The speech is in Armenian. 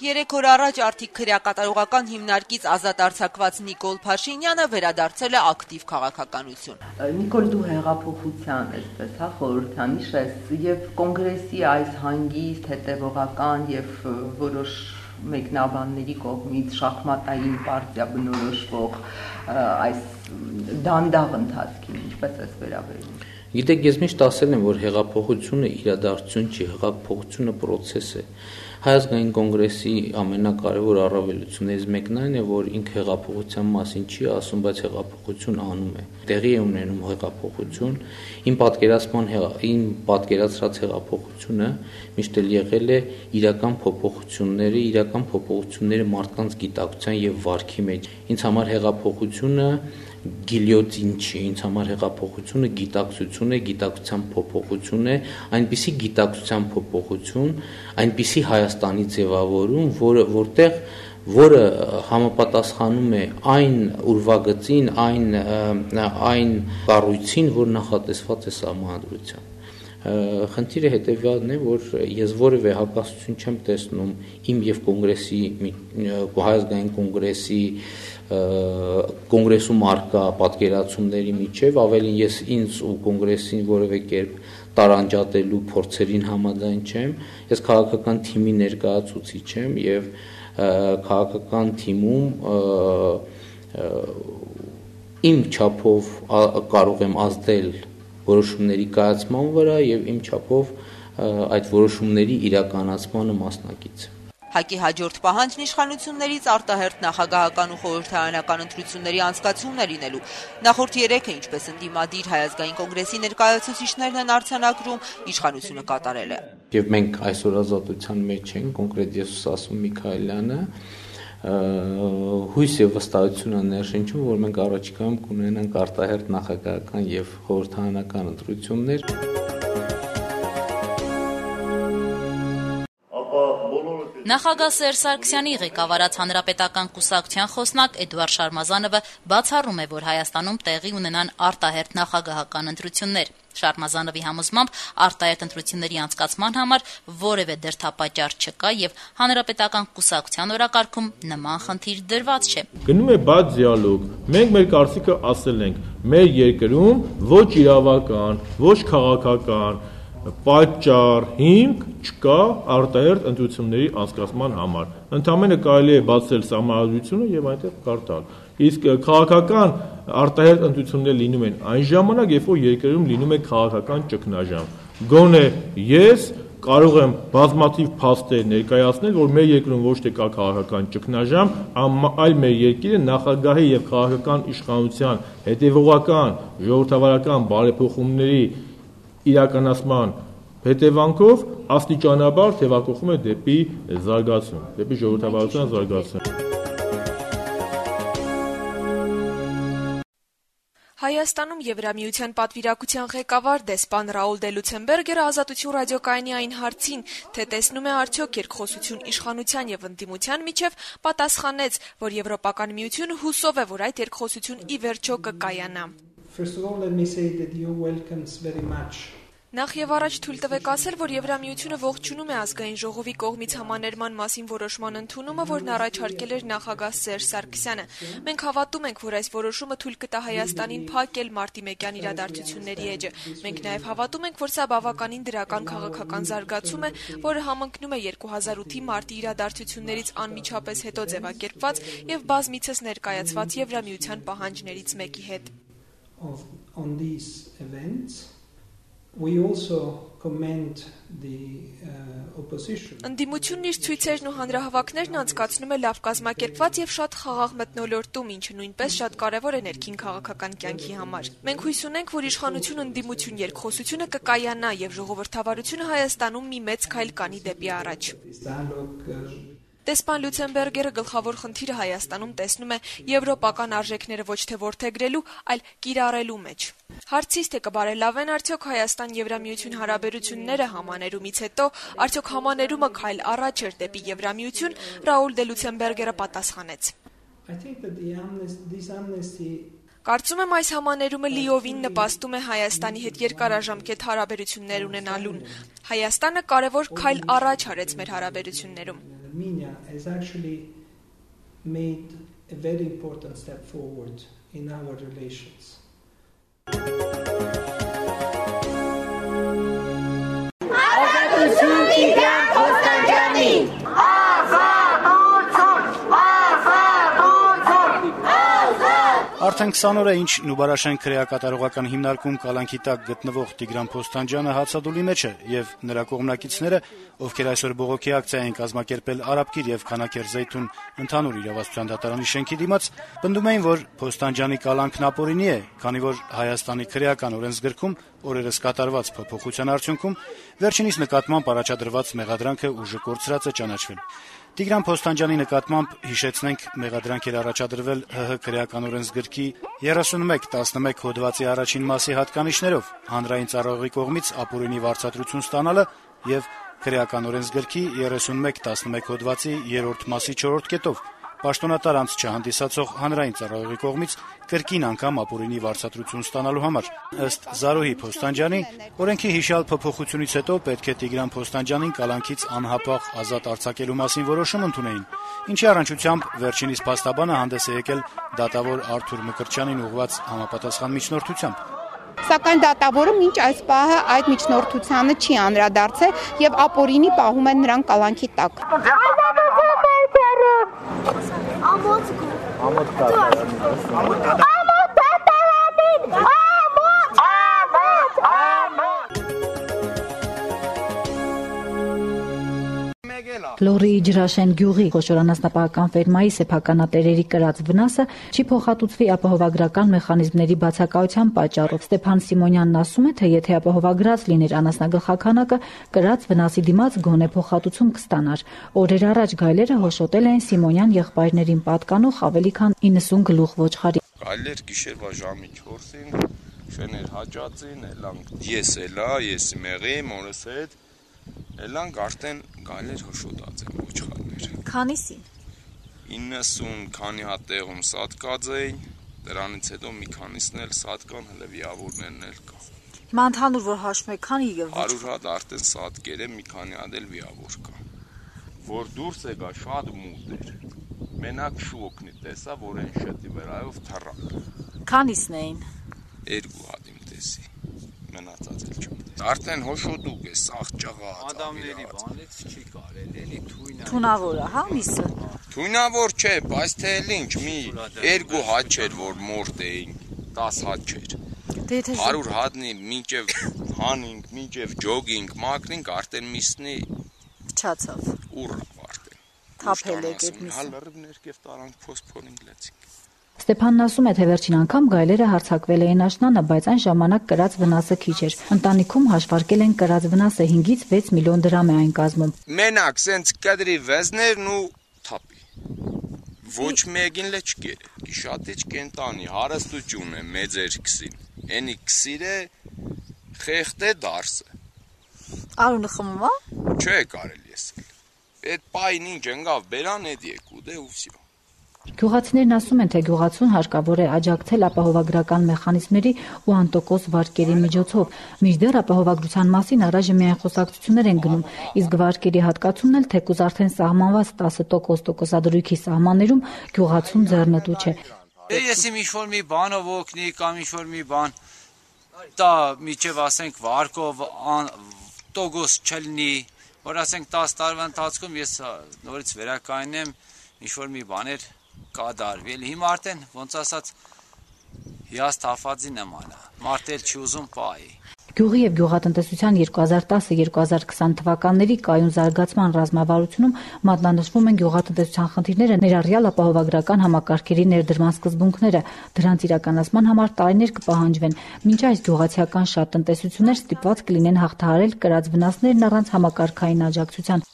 3 օր առաջ Արդիկ քրեակատարողական հիմնարկից ազատ արձակված Նիկոլ Փաշինյանը վերադարձել է ակտիվ քաղաքականություն։ Նիկոլ, դու հեղափոխության այսպես խորհրդանիշ ես եւ կոնգրեսի այս հանգիստ հետեւողական եւ որոշ մեկնաբանների կողմից շախմատային պարտիա բնորոշվող այս դանդաղ ընթացքին ինչպես ես վերաբերվում։ Գիտեք, ես միշտ ասել եմ, որ հեղափոխությունը իրադարձություն չի, հեղափոխությունը process է։ Հայ ազգային կոնգրեսի ամենակարևոր առավելություններից մեկն այն է, որ ինքը հեղափոխության մասին չի ասում, բայց հեղափոխություն անում է։ Տեղի է ունենում հեղափոխություն, իմ պատկերացրած հեղափոխությունը միշտ էլ եղել է իրական փոփոխությունները մարդկանց գիտակցության եւ վարքի մեջ։ Ինձ համար հեղափոխությունը գիլյոտին չի, ինձ համար հեղափոխությունը գիտակցություն է, գիտակցության փոփոխություն է, այնպիսի գիտակցության փոփոխություն, այնպիսի Հայաստանի ձևավորում, որը համապատասխանում է այն ուրվագծին, այն կառույցին, որ նախատեսված է սահմանադրությամբ։ Խնդիրը հետևյալն է, որ ես որևէ հակասություն չեմ տեսնում իմ եւ կոնգրեսի Հայ ազգային կոնգրեսի կոնգրեսում արկա պատկերացումների միջև, ավելին ես ինձ ու կոնգրեսին որևէ կերպ տարանջատելու փորձերին համաձայն չեմ, ես քաղաքական թիմի ներկայացուցիչ եմ եւ քաղաքական թիմում իմ չափով կարող եմ ազդել որոշումների կայացման վրա եւ իմ չափով այդ որոշումների իրականացմանը մասնակից եմ։ ՀԱԿ-ի հաջորդ պահանջն իշխանություններից արտահերթ նախագահական ու խորհրդարանական ընտրությունների անցկացումն է լինելու։ Նախորդ 3-ը, ինչպես ընդդիմադիր Հայ ազգային կոնգրեսի ներկայացուցիչներն են արձանագրում, իշխանությունը կատարել է։ Եվ մենք այսօր ազատության մեջ ենք, կոնկրետ ես ասում Միքայելյանը, հույս եւ վստահություն է ներշնչում, որ մենք առաջիկայում կունենանք արտահերթ նախագահական եւ խորհրդարանական ընտրություններ։ Նախագահ Սերժ Սարգսյանի ղեկավարած հանրապետական կուսակցության խոսնակ Էդուարդ Շարմազանովը բացառում է, որ Հայաստանում տեղի ունենան արտահերթ նախագահական ընտրություններ։ Շարմազանովի համոզմամբ արտահերթ ընտրությունների անցկացման համար որևէ դրդապատճառ չկա եւ հանրապետական կուսակցության օրակարգում նման խնդիր դրված չէ։ Գնում է բաց դիալոգ։ Մենք մեր կարծիքը ասել ենք, մեր երկրում ոչ իրավական, ոչ քաղաքական պատճառ հիմք չկա արտահերթ ընտրությունների անցկացման համար։ Ընդամենը կարելի է բացել սահմանադրությունը եւ այնտեղ կարտալ։ Իսկ քաղաքական արտահերթ ընտրություններ լինում են այն ժամանակ, երբ որ երկրում լինում է քաղաքական ճգնաժամ։ Գոնե ես կարող եմ բազմաթիվ փաստեր ներկայացնել, որ մեր երկրում ոչ թե կա քաղաքական ճգնաժամ, այլ մեր երկիրը նախագահի եւ քաղաքական իշխանության հետեւողական ժողովրդավարական բարեփոխումների իրականացման հետևանքով աստիճանաբար թևակողում է դեպի զարգացում, դեպի ժողովրդավարության զարգացում։ Հայաստանում Եվրամիության պատվիրակության ղեկավար դեսպան Ռաուլ դե Լուցենբերգերը Ազատություն ռադիոկայանի այն հարցին, թե տեսնում է արդյոք երկխոսություն իշխանության եւ ընդդիմության միջև, պատասխանեց, որ Եվրոպական միությունը հուսով է, որ այդ երկխոսություն ի վերջո կկայանա։ Նախ եւ առաջ թույլ տվեք ասել, որ Եվրամիությունը ողջունում է ազգային ժողովի կողմից համաներման մասին որոշման ընդունումը, որն առաջարկել էր նախագահ Սերժ Սարգսյանը։ Մենք հավատում ենք, որ այս որոշումը թույլ կտա Հայաստանին փակել մարտի 1-յան իրադարձությունների էջը։ Մենք նաեւ հավատում ենք, որ սա բավականին դրական քաղաքական զարգացում է, որը համընկնում է 2008-ի մարտի իրադարձություններից անմիջապես հետո ձևակերպված եւ բազմիցս ներկայացված Եվրամիության պահանջներից մեկի հետ։ We also commend the opposition. Ընդդիմությունն իր ցույցերն ու հանրահավաքներն անցկացնում է լավ կազմակերպված եւ շատ խաղաղ մթնոլորտում, ինչը նույնպես շատ կարեւոր է ներքին քաղաքական կյանքի համար։ Մենք հույս ունենք, որ իշխանություն-ընդդիմություն երկխոսությունը կկայանա եւ ժողովրդավարությունը Հայաստանում մի մեծ քայլ կանի դեպի առաջ։ Դեսպան Լուցենբերգերը գլխավոր խնդիրը Հայաստանում տեսնում է եվրոպական արժեքները ոչ թե որդեգրելու, այլ կիրառելու մեջ։ Հարցից թե կբարելավեն արդյոք Հայաստան-Եվրամիություն հարաբերությունները համաներումից հետո, արդյոք համաներումը քայլ առաջ էր դեպի Եվրամիություն, Ռաուլ դե Լուցենբերգերը պատասխանեց։ Կարծում եմ այս համաներումը լիովին նպաստում է Հայաստանի հետ երկարաժամկետ հարաբերություններ ունենալուն։ Հայաստանը կարևոր քայլ առաջ արեց մեր հարաբերություններում։ Armenia has actually made a very important step forward in our relations. Արդեն 20 օր է ինչ Նուբարաշեն քրեակատարողական հիմնարկում կալանքի տակ գտնվող Տիգրան Փոստանջյանը հացադուլի մեջ է եւ նրա կողմնակիցները, ովքեր այսօր բողոքի ակցիա են կազմակերպել Արաբկիր եւ Քանաքեր Զեյթուն ընդհանուր իրավասության դատարանի շենքի դիմաց, պնդում էին, որ Փոստանջյանի կալանքն ապօրինի է, քանի որ Հայաստանի քրեական օրենսգրքում օրերս կատարված փոփոխության արդյունքում վերջինիս նկատմամբ առաջադրված մեղադրանքը ուժը կորցրած է ճանաչվել։ Տիգրան Փոստանջյանի նկատմամբ հիշեցնենք մեղադրանք էր առաջադրվել ՀՀ քրեական օրենսգրքի 31-11 հոդվածի առաջին մասի հատկանիշներով հանրային ծառայողի կողմից ապօրինի վարձատրություն ստանալը եւ քրեական օրենսգրքի 31-11 հոդվածի 3-րդ մասի 4-րդ կետով պաշտոնատար անձ չհանդիսացող հանրային ծառայողի կողմից կրկին անգամ ապօրինի վարձատրություն ստանալու համար։ Ըստ Զարուհի Փոստանջյանի, օրենքի հիշյալ փոփոխությունից հետո պետք է Տիգրան Փոստանջյանին կալանքից անհապաղ ազատ արձակելու մասին որոշում ընդունեին, ինչի առնչությամբ վերջինիս փաստաբանը հանդես է եկել դատավոր Արթուր Մկրտչյանին ուղղված համապատասխան միջնորդությամբ։ Սակայն դատավորը մինչ այս պահը այդ միջնորդությանը չի անդրադարձել եւ ապօրինի պահում են նրան կալանքի տակ։ Լոռիի Ջրաշեն գյուղի խոշորանասնապահական ֆերմայի սեփականատերերի կրած վնասը չի փոխհատուցվի ապահովագրական մեխանիզմների բացակայության պատճառով։ Ստեփան Սիմոնյանն ասում է, թե եթե ապահովագրած լիներ անասնագլխաքանակը, կրած վնասի դիմաց գոնե փոխհատուցում կստանար։ Օրեր առաջ գայլերը հոշոտել էին Սիմոնյան եղբայրներին պատկանող ավելի քան 90 գլուխ ոչխարի։ Գայլեր գիշերվա ժամի 4-ին շեներ հաճածին, ես մեղի մորս հետ Էլանք արդեն գայլեր հոշոտած են ոչխարներ։ Քանիսին։ 90 քանի հատ տեղում սատկած էին, դրանից հետո մի քանիսն էլ սատկան, հələ վիավորներն էլ կա։ Հիմա ընդհանուր որ հաշվում եք, քանի եւ 100 հատ արդեն սատկեր է, մի քանի հատ էլ վիավոր կա։ Որ դուրս եկա շատ մութ էր։ Մենակ շոկնի տեսա, որ այն շտի վրայով թռան։ Քանիսն էին։ 2 հատ իմ տեսի։ Մնացած էլ չեմ։ Արդեն հոշոտուկ է, սաղ ճղած։ Ադամների բանից չի կարել, էլի թունավոր է, հա, միսը։ Թունավոր չէ, բայց թե էլ ինչ, մի 2 հատ չէր, որ մորտ էին, 10 հատ չէր։ 100 հատնի մինչև հանինք, մինչև ջոգինք, մակրինք, արդեն միսնի փչացավ։ Ուռավ արդեն։ Թափել եք այդ միսը։ Հալրıb ներքև տարանք փոսփորինք լեցինք։ Ստեփանն ասում է, թե վերջին անգամ գայլերը հարձակվել էին աշնանը, բայց այն ժամանակ կրած վնասը քիչ էր։ Ընտանիքում հաշվարկել են կրած վնասը 5-ից 6 միլիոն դրամ է այն կազմում։ Մենակ սենց կադրի վեզներն ու թափի։ Ոչ մեկին լեչ գեր։ Գիշատիչ կենտանի հարստություն է մեծեր քսին։ Էնի քսիրը խեղտ է դարսը։ Արունը խմում է։ Չէ կարելի էսել։ Այդ պայն ինչ ընկավ բերան էդ եկու դե ու վсё։ Գյուղացիներն ասում են, թե գյուղացուն հարկավոր է աջակցել ապահովագրական մեխանիզմների ու անտոկոս վարկերի միջոցով։ Մինչդեռ ապահովագրության մասին առայժմ միայն խոսակցություններ են գնում, իսկ վարկերի հատկացումն էլ թեկուզ արդեն սահմանված 10% տոկոսադրույքի սահմաններում գյուղացուն ձեռնտու չէ։ Ես իմ ինչ-որ մի բանով օգնի կամ ինչ-որ մի բան տա միջև ասենք վարկով տոկոս չլինի, որ ասենք 10 տարվա ընթացքում ես նորից վերակայնեմ ինչ-որ մի բաներ կադարվի, հիմա արդեն ոնց ասած հիաստ հաֆածի նման է, մարդել չի ուզում պայի։ Գյուղի եւ գյուղատնտեսության 2010-2020 թվականների կայուն զարգացման ռազմավարությունում մատնանշվում են գյուղատնտեսության խնդիրները, ներառյալ ապահովագրական համակարգերի ներդրման սկզբունքները։ Դրանց իրականացման համար տարիներ կպահանջվեն։ Մինչ այս գյուղացիական շատ տնտեսություններ ստիպված կլինեն հաղթահարել կրած վնասներն առանց համակարգային աջակցության։